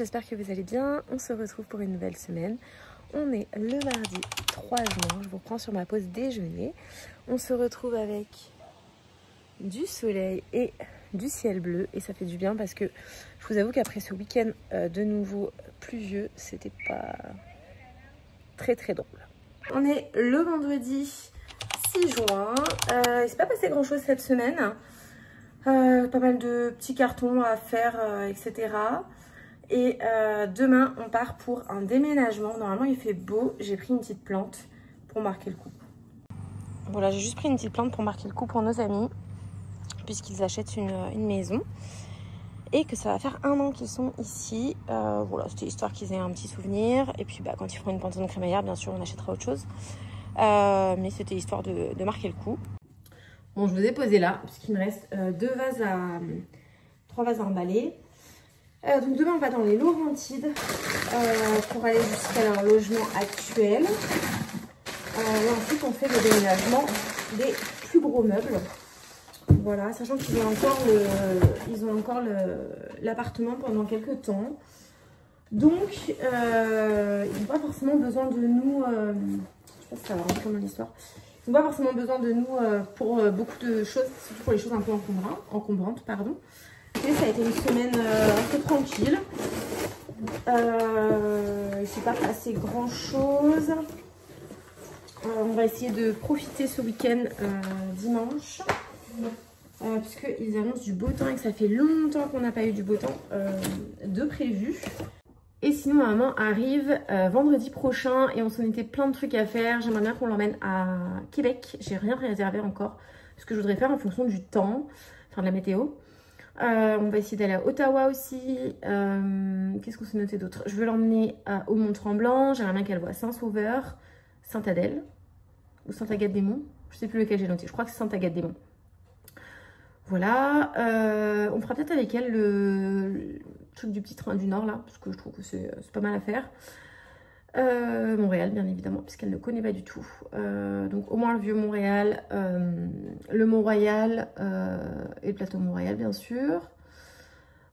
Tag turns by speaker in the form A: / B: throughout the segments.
A: j'espère que vous allez bien. On se retrouve pour une nouvelle semaine. On est le mardi 3 juin, je vous reprends sur ma pause déjeuner. On se retrouve avec du soleil et du ciel bleu et ça fait du bien parce que je vous avoue qu'après ce week-end de nouveau pluvieux, c'était pas très drôle. On est le vendredi 6 juin, il s'est pas passé grand chose cette semaine. Pas mal de petits cartons à faire, etc. Et demain, on part pour un déménagement. Normalement, il fait beau. J'ai pris une petite plante pour marquer le coup. Voilà, j'ai juste pris une petite plante pour marquer le coup pour nos amis, puisqu'ils achètent une maison. Et que ça va faire 1 an qu'ils sont ici. Voilà, c'était histoire qu'ils aient un petit souvenir. Et puis, quand ils feront une pantone crémaillère, bien sûr, on achètera autre chose. Mais c'était histoire de marquer le coup. Bon, je vous ai posé là, puisqu'il me reste 3 vases à emballer. Donc demain, on va dans les Laurentides pour aller jusqu'à leur logement actuel. Et ensuite, on fait le déménagement des plus gros meubles. Voilà, sachant qu'ils ont encore l'appartement pendant quelques temps. Donc, ils n'ont pas forcément besoin de nous... je sais pas si ça va rentrer dans l'histoire. Ils n'ont pas forcément besoin de nous pour beaucoup de choses, surtout pour les choses un peu encombrantes. Pardon. Et ça a été une semaine un peu tranquille. Il ne s'est pas passé grand chose. On va essayer de profiter ce week-end dimanche. Puisqu'ils annoncent du beau temps et que ça fait longtemps qu'on n'a pas eu du beau temps de prévu. Et sinon, maman arrive vendredi prochain et on s'en était plein de trucs à faire. J'aimerais bien qu'on l'emmène à Québec. J'ai rien réservé encore. Ce que je voudrais faire en fonction du temps, enfin de la météo. On va essayer d'aller à Ottawa aussi. Qu'est-ce qu'on s'est noté d'autre? Je veux l'emmener au Mont-Tremblant. J'aimerais bien qu'elle voie Saint-Sauveur, Sainte-Adèle ou Sainte-Agathe-des-Monts. Je sais plus lequel j'ai noté. Je crois que c'est Sainte-Agathe-des-Monts. Voilà. On fera peut-être avec elle le truc du petit train du Nord là, parce que je trouve que c'est pas mal à faire. Montréal, bien évidemment, puisqu'elle ne connaît pas du tout. Donc au moins le vieux Montréal, le Mont-Royal et le plateau Mont-Royal, bien sûr.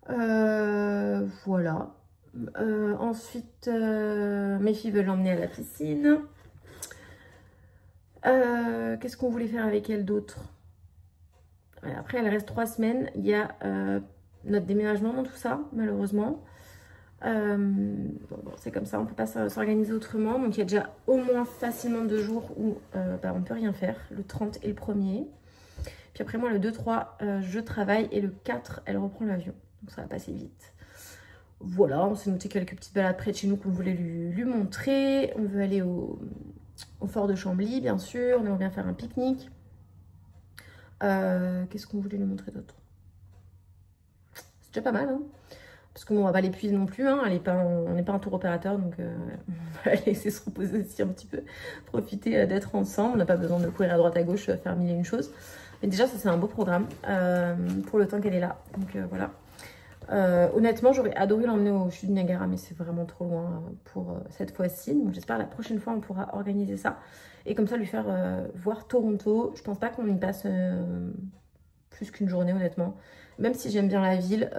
A: Voilà. Ensuite, mes filles veulent l'emmener à la piscine. Qu'est-ce qu'on voulait faire avec elle d'autre? Après, elle reste 3 semaines. Il y a notre déménagement dans tout ça, malheureusement. Bon, c'est comme ça, on peut pas s'organiser autrement. Donc il y a déjà au moins facilement 2 jours où on peut rien faire, le 30 et le 1er. Puis après moi le 2-3 je travaille et le 4 elle reprend l'avion. Donc ça va passer vite. Voilà, on s'est noté quelques petites balades près de chez nous qu'on voulait lui montrer. On veut aller au fort de Chambly bien sûr, on aimerait bien faire un pique-nique. Qu'est-ce qu'on voulait lui montrer d'autre? C'est déjà pas mal hein. Parce que bon, on va pas l'épuiser non plus, hein. On n'est pas un tour opérateur, donc on va laisser se reposer aussi un petit peu, profiter d'être ensemble. On n'a pas besoin de courir à droite à gauche, faire 1000 et une choses. Mais déjà, ça c'est un beau programme pour le temps qu'elle est là. Donc voilà. Honnêtement, j'aurais adoré l'emmener au chute du Niagara, mais c'est vraiment trop loin pour cette fois-ci. Donc j'espère la prochaine fois, on pourra organiser ça. Et comme ça, lui faire voir Toronto. Je pense pas qu'on y passe plus qu'une journée, honnêtement. Même si j'aime bien la ville...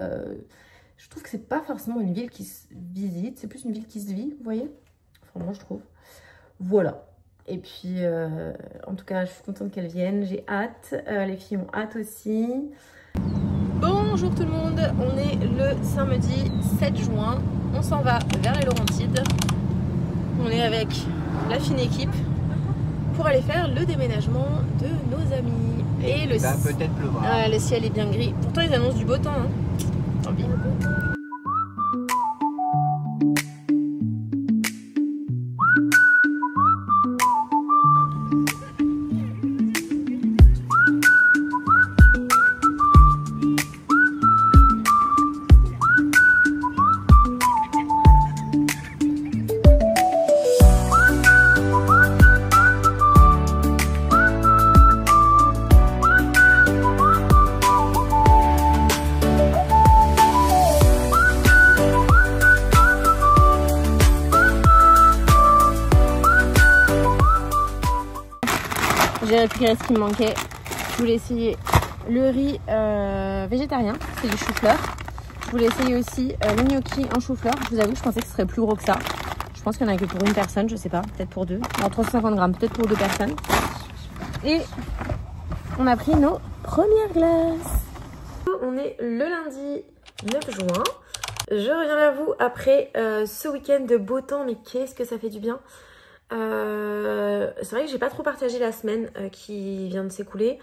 A: je trouve que c'est pas forcément une ville qui se visite, c'est plus une ville qui se vit, vous voyez? Enfin, moi je trouve. Voilà. Et puis, en tout cas, je suis contente qu'elle vienne, j'ai hâte. Les filles ont hâte aussi. Bonjour tout le monde, on est le samedi 7 juin. On s'en va vers les Laurentides. On est avec la fine équipe pour aller faire le déménagement de nos amis. Et le ciel peut-être pleuvoir. Le ciel est bien gris. Pourtant, ils annoncent du beau temps, hein. Tant pis. J'ai récupéré ce qui me manquait. Je voulais essayer le riz végétarien, c'est du chou-fleur. Je voulais essayer aussi le gnocchi en chou-fleur. Je vous avoue que je pensais que ce serait plus gros que ça. Je pense qu'il n'y en a que pour une personne, je sais pas, peut-être pour deux. Alors 350 grammes, peut-être pour deux personnes. Et on a pris nos premières glaces. On est le lundi 9 juin. Je reviens vers vous après ce week-end de beau temps, mais qu'est-ce que ça fait du bien. C'est vrai que j'ai pas trop partagé la semaine qui vient de s'écouler.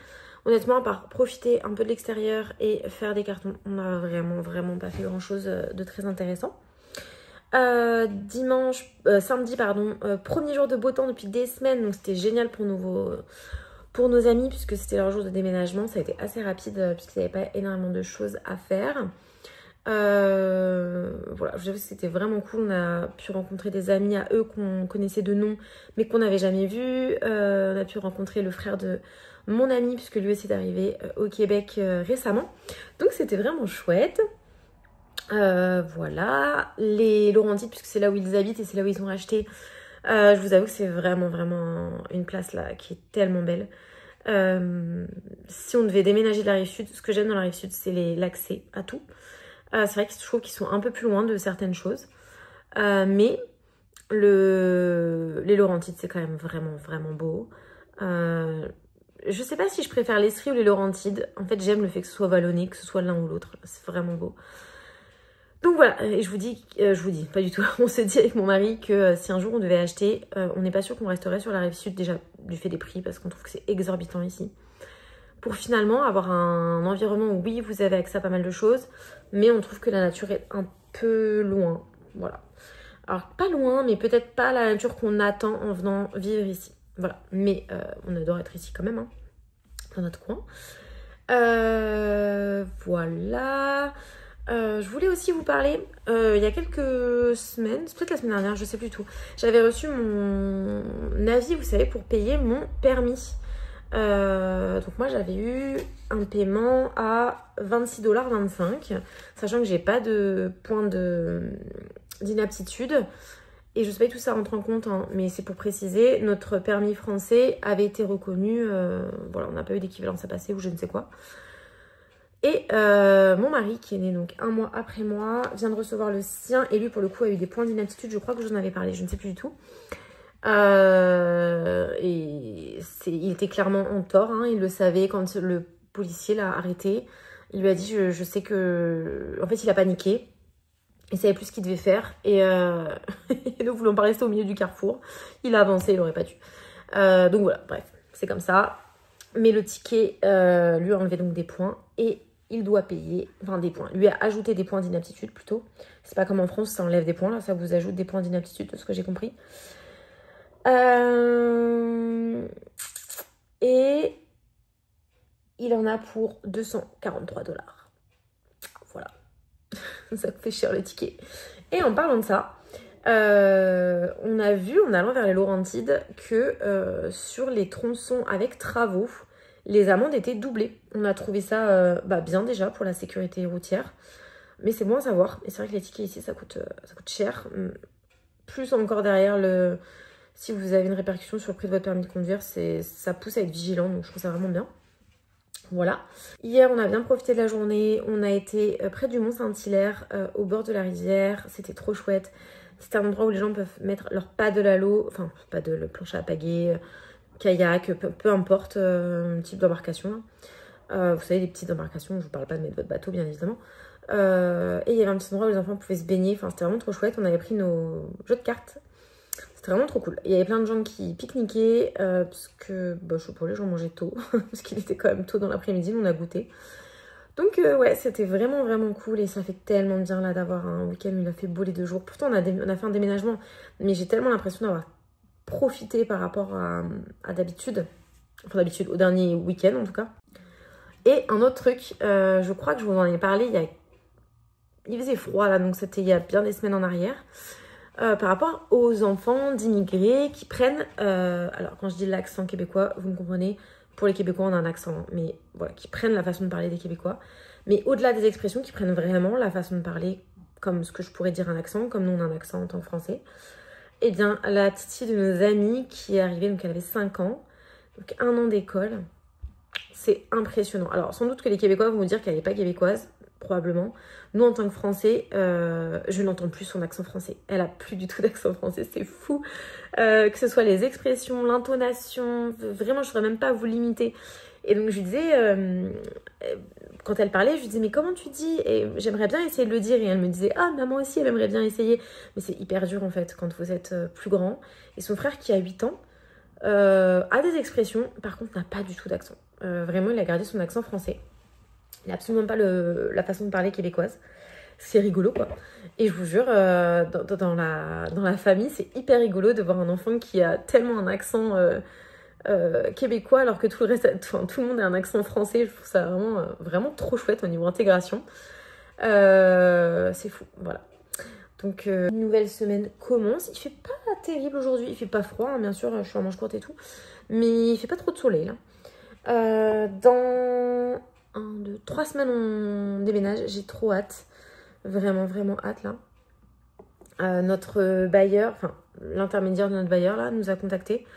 A: Honnêtement, à part profiter un peu de l'extérieur et faire des cartons, on n'a vraiment pas fait grand chose de très intéressant. Samedi, pardon, premier jour de beau temps depuis des semaines, donc c'était génial pour nos amis puisque c'était leur jour de déménagement. Ça a été assez rapide puisqu'il n'y avait pas énormément de choses à faire. Voilà, je vous avoue que c'était vraiment cool. On a pu rencontrer des amis à eux qu'on connaissait de nom mais qu'on n'avait jamais vus. On a pu rencontrer le frère de mon ami puisque lui aussi est arrivé au Québec récemment. Donc c'était vraiment chouette. Voilà, les Laurentides puisque c'est là où ils habitent et c'est là où ils ont racheté. Je vous avoue que c'est vraiment une place là qui est tellement belle. Si on devait déménager de la rive sud, ce que j'aime dans la rive sud c'est l'accès à tout. C'est vrai que je trouve qu'ils sont un peu plus loin de certaines choses. Mais les Laurentides, c'est quand même vraiment beau. Je sais pas si je préfère l'Estrie ou les Laurentides. En fait, j'aime le fait que ce soit vallonné, que ce soit l'un ou l'autre. C'est vraiment beau. Donc voilà, et je vous dis, pas du tout. On s'est dit avec mon mari que si un jour on devait acheter, on n'est pas sûr qu'on resterait sur la rive sud, déjà du fait des prix, parce qu'on trouve que c'est exorbitant ici. Pour finalement avoir un environnement où oui, vous avez accès à pas mal de choses, mais on trouve que la nature est un peu loin. Voilà. Alors, pas loin, mais peut-être pas la nature qu'on attend en venant vivre ici. Voilà. Mais on adore être ici quand même, hein, dans notre coin. Voilà. Je voulais aussi vous parler, il y a quelques semaines, c'est peut-être la semaine dernière, je sais plus tout. J'avais reçu mon avis, vous savez, pour payer mon permis. Donc moi j'avais eu un paiement à 26,25 $, sachant que j'ai pas de point d'inaptitude et je sais pas que tout ça rentre en compte, hein, mais c'est pour préciser, notre permis français avait été reconnu, voilà, on n'a pas eu d'équivalence à passer ou je ne sais quoi. Et mon mari, qui est né donc un mois après moi, vient de recevoir le sien et lui pour le coup a eu des points d'inaptitude, je crois que j'en avais parlé, je ne sais plus du tout. Et il était clairement en tort, hein, il le savait quand le policier l'a arrêté. Il lui a dit je sais que... En fait il a paniqué, il savait plus ce qu'il devait faire et nous voulions pas rester au milieu du carrefour. Il a avancé, il aurait pas dû. Donc voilà, bref, c'est comme ça. Mais le ticket lui a enlevé donc des points et il doit payer, enfin des points, lui a ajouté des points d'inaptitude plutôt. C'est pas comme en France, ça enlève des points, là ça vous ajoute des points d'inaptitude de ce que j'ai compris. Et il en a pour 243 $. Voilà. Ça fait cher le ticket. Et en parlant de ça, on a vu en allant vers les Laurentides que sur les tronçons avec travaux, les amendes étaient doublées. On a trouvé ça bien déjà pour la sécurité routière. Mais c'est bon à savoir. Et c'est vrai que les tickets ici, ça coûte cher. Plus encore derrière le... Si vous avez une répercussion sur le prix de votre permis de conduire, ça pousse à être vigilant, donc je trouve ça vraiment bien. Voilà. Hier, on a bien profité de la journée. On a été près du Mont-Saint-Hilaire, au bord de la rivière. C'était trop chouette. C'est un endroit où les gens peuvent mettre leur paddle à l'eau, enfin, paddle, planche à pagaie, kayak, peu importe le type d'embarcation. Vous savez, les petites embarcations, je ne vous parle pas de mettre votre bateau, bien évidemment. Et il y avait un petit endroit où les enfants pouvaient se baigner. Enfin, c'était vraiment trop chouette. On avait pris nos jeux de cartes. C'était vraiment trop cool. Il y avait plein de gens qui pique-niquaient parce que, je sais pas, les gens mangeaient tôt parce qu'il était quand même tôt dans l'après-midi, on a goûté. Donc ouais, c'était vraiment cool et ça fait tellement bien là d'avoir un week-end où il a fait beau les 2 jours. Pourtant on a fait un déménagement, mais j'ai tellement l'impression d'avoir profité par rapport à d'habitude. Enfin d'habitude, au dernier week-end en tout cas. Et un autre truc, je crois que je vous en ai parlé, il faisait froid là, donc c'était il y a bien des semaines en arrière. Par rapport aux enfants d'immigrés qui prennent, alors quand je dis l'accent québécois, vous me comprenez, pour les Québécois on a un accent, mais voilà, qui prennent la façon de parler des Québécois, mais au-delà des expressions, qui prennent vraiment la façon de parler comme ce que je pourrais dire un accent, comme nous on a un accent en tant que français. Et bien la petite fille de nos amis qui est arrivée, donc elle avait 5 ans, donc 1 an d'école, c'est impressionnant. Alors sans doute que les Québécois vont vous dire qu'elle n'est pas québécoise, probablement. Nous, en tant que Français, je n'entends plus son accent français. Elle a plus du tout d'accent français, c'est fou. Que ce soit les expressions, l'intonation, vraiment, je ne saurais même pas vous limiter. Et donc, je lui disais, quand elle parlait, je lui disais, mais comment tu dis? Et j'aimerais bien essayer de le dire. Et elle me disait, ah, maman aussi, elle aimerait bien essayer. Mais c'est hyper dur, en fait, quand vous êtes plus grand. Et son frère, qui a 8 ans, a des expressions, par contre, n'a pas du tout d'accent. Vraiment, il a gardé son accent français. Il n'a absolument pas la façon de parler québécoise. C'est rigolo, quoi. Et je vous jure, dans la famille, c'est hyper rigolo de voir un enfant qui a tellement un accent québécois alors que tout le reste, tout le monde a un accent français. Je trouve ça vraiment trop chouette au niveau intégration. C'est fou, voilà. Donc, une nouvelle semaine commence. Il fait pas terrible aujourd'hui. Il fait pas froid, hein, bien sûr. Je suis en manche courte et tout. Mais il fait pas trop de soleil, là. Dans 3 semaines, on déménage. J'ai trop hâte. Vraiment, vraiment hâte, là. Notre bailleur, enfin, l'intermédiaire de notre bailleur, là, nous a contactés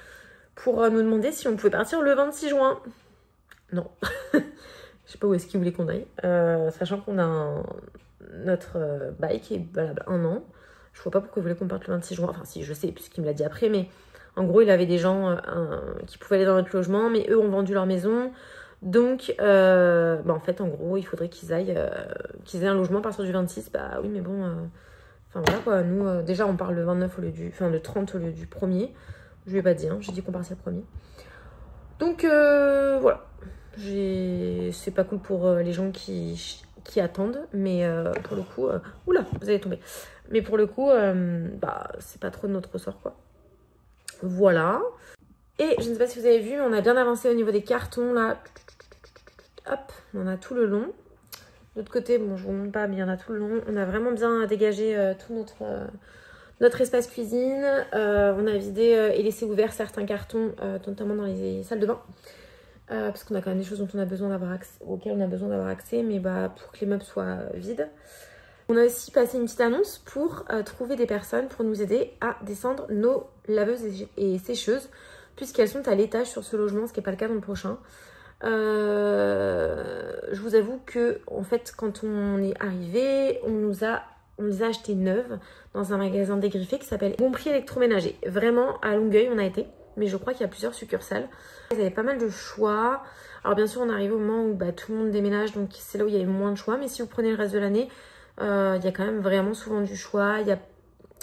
A: pour nous demander si on pouvait partir le 26 juin. Non. Je sais pas où est-ce qu'il voulait qu'on aille. Sachant qu'on a notre bail qui est valable 1 an. Je vois pas pourquoi il voulait qu'on parte le 26 juin. Enfin, si, je sais, puisqu'il me l'a dit après. Mais en gros, il avait des gens qui pouvaient aller dans notre logement. Mais eux ont vendu leur maison. Donc, en fait, en gros, il faudrait qu'ils aient un logement à partir du 26. Bah oui, mais bon... Enfin, voilà, quoi. Nous, déjà, on part le 29 au lieu du... Enfin, le 30 au lieu du 1er. Je lui ai pas dit, hein. J'ai dit qu'on partait le 1er. Donc, voilà. C'est pas cool pour les gens qui attendent. Mais pour le coup... Oula, vous allez tomber. Mais pour le coup, c'est pas trop de notre ressort, quoi. Voilà. Et je ne sais pas si vous avez vu, mais on a bien avancé au niveau des cartons, là. Hop, on a tout le long. De l'autre côté, bon, je vous montre pas, mais il y en a tout le long. On a vraiment bien dégagé tout notre espace cuisine. On a vidé et laissé ouvert certains cartons, notamment dans les salles de bain. Parce qu'on a quand même des choses dont on a besoin d'avoir accès, auxquelles on a besoin d'avoir accès, mais pour que les meubles soient vides. On a aussi passé une petite annonce pour trouver des personnes pour nous aider à descendre nos laveuses et sécheuses, puisqu'elles sont à l'étage sur ce logement, ce qui n'est pas le cas dans le prochain. Je vous avoue que en fait quand on est arrivé, on les a achetées neuves dans un magasin dégriffé qui s'appelle Bon Prix Électroménager. Vraiment à Longueuil on a été, mais je crois qu'il y a plusieurs succursales. Ils avaient pas mal de choix. Alors bien sûr on arrive au moment où tout le monde déménage, donc c'est là où il y avait moins de choix, mais si vous prenez le reste de l'année, il y a quand même vraiment souvent du choix. Il y a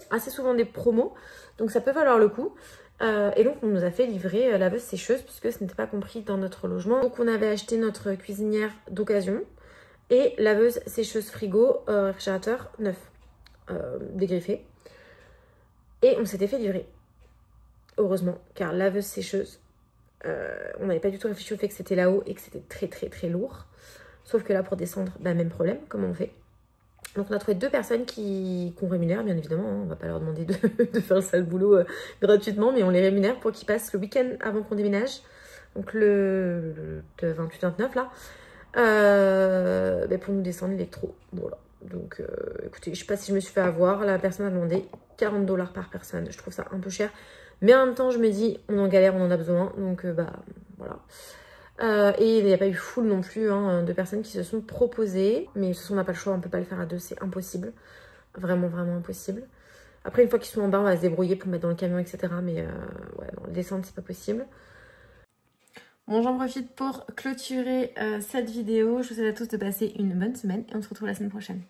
A: assez souvent des promos, donc ça peut valoir le coup. Et donc on nous a fait livrer laveuse sécheuse puisque ce n'était pas compris dans notre logement. Donc on avait acheté notre cuisinière d'occasion et laveuse sécheuse frigo réfrigérateur neuf dégriffé. Et on s'était fait livrer. Heureusement, car laveuse sécheuse, on n'avait pas du tout réfléchi au fait que c'était là-haut et que c'était très très très lourd. Sauf que là pour descendre, même problème, comment on fait? Donc on a trouvé 2 personnes qu'on rémunère, bien évidemment, hein. On va pas leur demander de faire le sale boulot gratuitement, mais on les rémunère pour qu'ils passent le week-end avant qu'on déménage, donc le 28-29 là, pour nous descendre l'électro. Voilà, donc écoutez, je sais pas si je me suis fait avoir, la personne a demandé 40 $ par personne, je trouve ça un peu cher, mais en même temps je me dis, on est en galère, on en a besoin, donc voilà. Et il n'y a pas eu full non plus de personnes qui se sont proposées. Mais de toute façon, on n'a pas le choix, on ne peut pas le faire à 2, c'est impossible. Vraiment, vraiment impossible. Après, une fois qu'ils sont en bas, on va se débrouiller pour mettre dans le camion, etc. Mais ouais, non, descendre, c'est pas possible. Bon, j'en profite pour clôturer cette vidéo. Je vous souhaite à tous de passer une bonne semaine et on se retrouve la semaine prochaine.